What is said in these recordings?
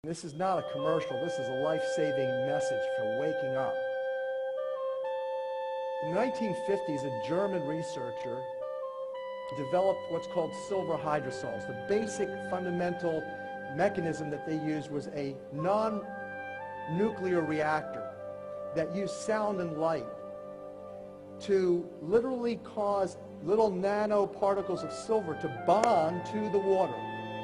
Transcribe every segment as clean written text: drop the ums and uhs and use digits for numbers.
This is not a commercial. This is a life-saving message for waking up. In the 1950s, a German researcher developed what's called silver hydrosols. The basic fundamental mechanism that they used was a non-nuclear reactor that used sound and light to literally cause little nanoparticles of silver to bond to the water.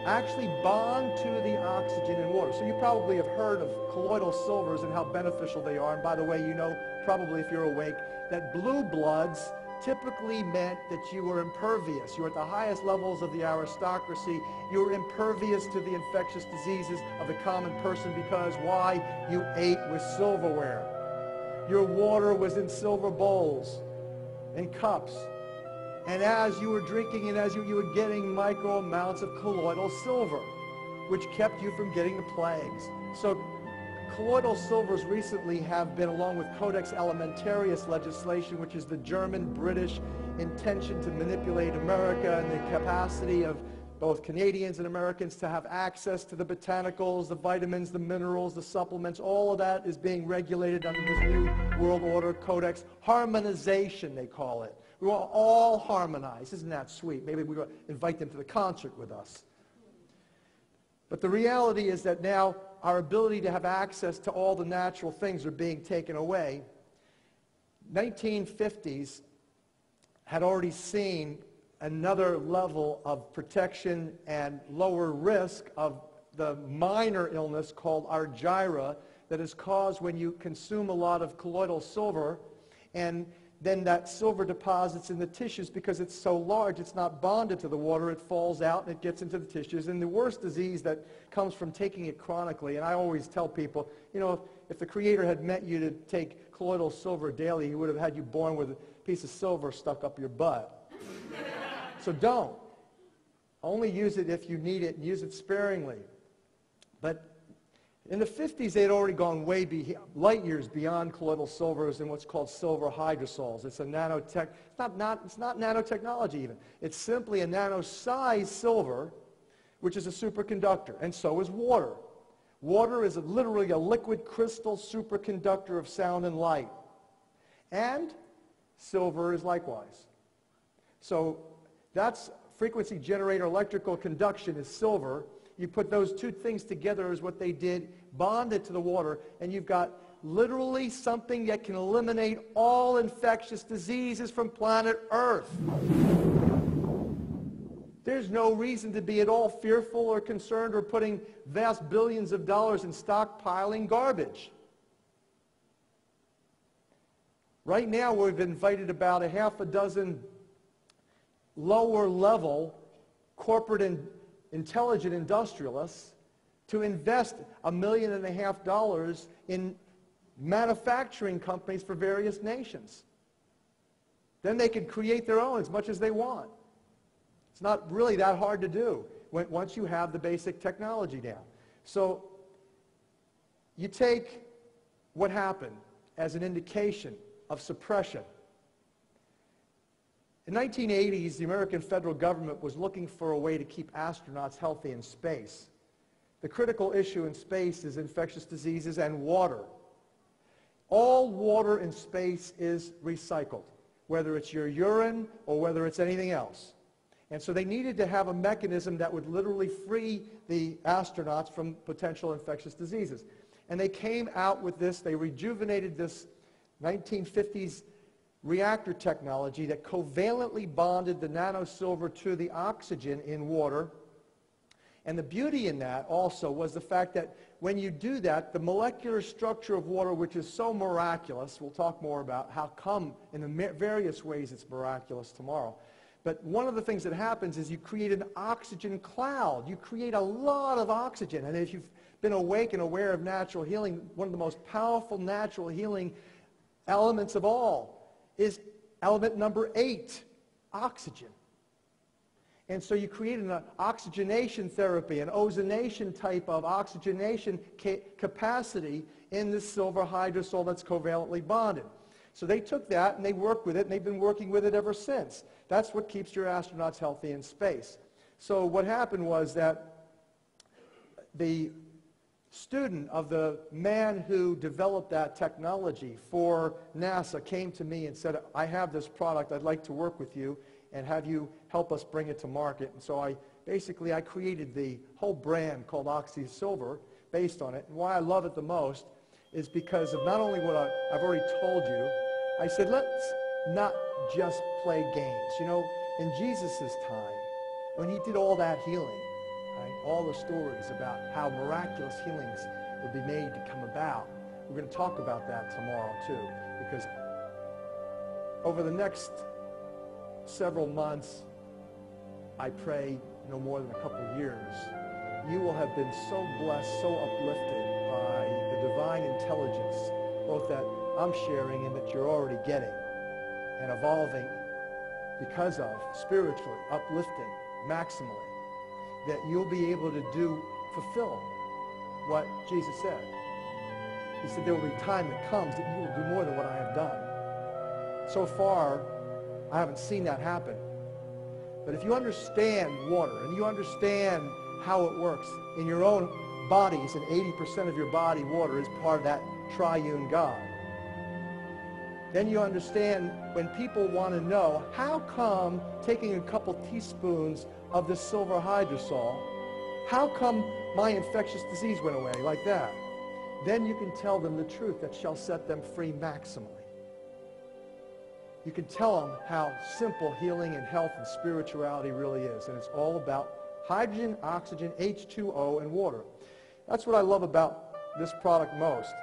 Actually bond to the oxygen in water. So you probably have heard of colloidal silvers and how beneficial they are. And by the way, you know probably if you're awake that blue bloods typically meant that you were impervious. You were at the highest levels of the aristocracy. You were impervious to the infectious diseases of the common person because why? You ate with silverware. Your water was in silver bowls and cups. And as you were drinking and as you were getting micro amounts of colloidal silver, which kept you from getting the plagues. So colloidal silvers recently have been, along with Codex Alimentarius legislation, which is the German-British intention to manipulate America and the capacity of both Canadians and Americans to have access to the botanicals, the vitamins, the minerals, the supplements. All of that is being regulated under this new world order codex. Harmonization, they call it. We want all harmonized. Isn't that sweet? Maybe we will invite them to the concert with us. But the reality is that now our ability to have access to all the natural things are being taken away. 1950s had already seen another level of protection and lower risk of the minor illness called argyra that is caused when you consume a lot of colloidal silver, and then that silver deposits in the tissues because it's so large, it's not bonded to the water, it falls out and it gets into the tissues. And the worst disease that comes from taking it chronically, and I always tell people, you know, if the Creator had meant you to take colloidal silver daily, He would have had you born with a piece of silver stuck up your butt. So don't. Only use it if you need it, and use it sparingly. But in the 50s, they had already gone light years beyond colloidal silvers and what's called silver hydrosols. It's a nanotech. It's not nanotechnology even. It's simply a nano-sized silver, which is a superconductor, and so is water. Water is literally a liquid crystal superconductor of sound and light, and silver is likewise. So that's frequency generator electrical conduction is silver. You put those two things together is what they did, bond it to the water, and you've got literally something that can eliminate all infectious diseases from planet Earth. There's no reason to be at all fearful or concerned or putting vast billions of dollars in stockpiling garbage. Right now we've invited about a half a dozen lower level corporate and intelligent industrialists to invest $1.5 million in manufacturing companies for various nations. Then they can create their own as much as they want. It's not really that hard to do once you have the basic technology down. So you take what happened as an indication of suppression. In the 1980s, the American federal government was looking for a way to keep astronauts healthy in space. The critical issue in space is infectious diseases and water. All water in space is recycled, whether it's your urine or whether it's anything else. And so they needed to have a mechanism that would literally free the astronauts from potential infectious diseases. And they came out with this, they rejuvenated this 1950s reactor technology that covalently bonded the nanosilver to the oxygen in water. And the beauty in that also was the fact that when you do that, the molecular structure of water, which is so miraculous, we'll talk more about how come in the various ways it's miraculous tomorrow. But one of the things that happens is you create an oxygen cloud. You create a lot of oxygen. And if you've been awake and aware of natural healing, one of the most powerful natural healing elements of all is element number 8, oxygen. And so you create an oxygenation therapy, an ozonation type of oxygenation capacity in this silver hydrosol that's covalently bonded. So they took that and they worked with it, and they've been working with it ever since. That's what keeps your astronauts healthy in space. So what happened was that the student of the man who developed that technology for NASA came to me and said, I have this product, I'd like to work with you and have you help us bring it to market. And so I created the whole brand called Oxysilver based on it. And why I love it the most is because of not only what I've already told you, I said, let's not just play games. You know, in Jesus' time, when he did all that healing, right, all the stories about how miraculous healings would be made to come about, we're going to talk about that tomorrow too, because over the next several months, I pray no more than a couple of years, you will have been so blessed, so uplifted by the divine intelligence, both that I'm sharing and that you're already getting and evolving because of, spiritually, uplifting, maximally, that you'll be able to fulfill what Jesus said. He said there will be time that comes that you will do more than what I have done. So far, I haven't seen that happen. But if you understand water and you understand how it works in your own bodies, and 80% of your body, water, is part of that triune God, then you understand when people want to know, how come taking a couple teaspoons of this silver hydrosol, how come my infectious disease went away like that? Then you can tell them the truth that shall set them free maximally. You can tell them how simple healing and health and spirituality really is. And it's all about hydrogen, oxygen, H2O, and water. That's what I love about this product most.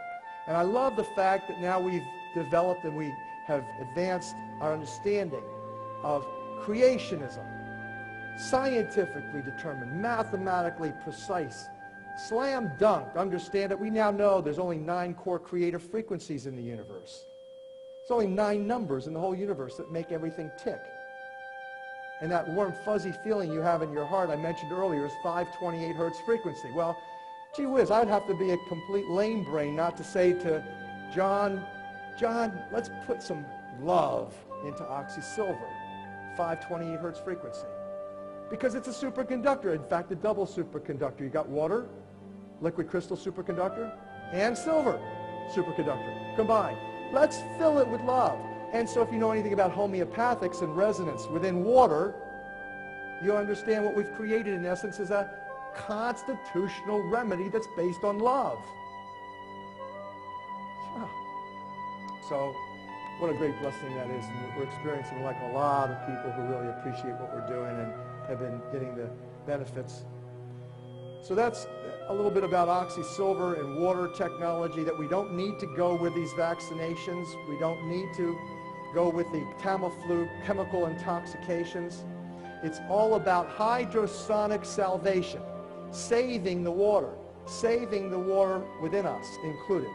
And I love the fact that now we've developed and we have advanced our understanding of creationism, scientifically determined, mathematically precise, slam dunk. Understand that we now know there's only 9 core creative frequencies in the universe. There's only 9 numbers in the whole universe that make everything tick. And that warm, fuzzy feeling you have in your heart I mentioned earlier is 528 hertz frequency. Well, gee whiz, I'd have to be a complete lame brain not to say to John, let's put some love into Oxysilver, 528 hertz frequency. Because it's a superconductor, in fact, a double superconductor. You got water, liquid crystal superconductor, and silver superconductor combined. Let's fill it with love. And so if you know anything about homeopathics and resonance within water, you understand what we've created in essence is a constitutional remedy that's based on love. So what a great blessing that is. And we're experiencing, like a lot of people who really appreciate what we're doing and have been getting the benefits. So that's a little bit about Oxysilver and water technology, that we don't need to go with these vaccinations. We don't need to go with the Tamiflu chemical intoxications. It's all about hydrosonic salvation, saving the water within us included.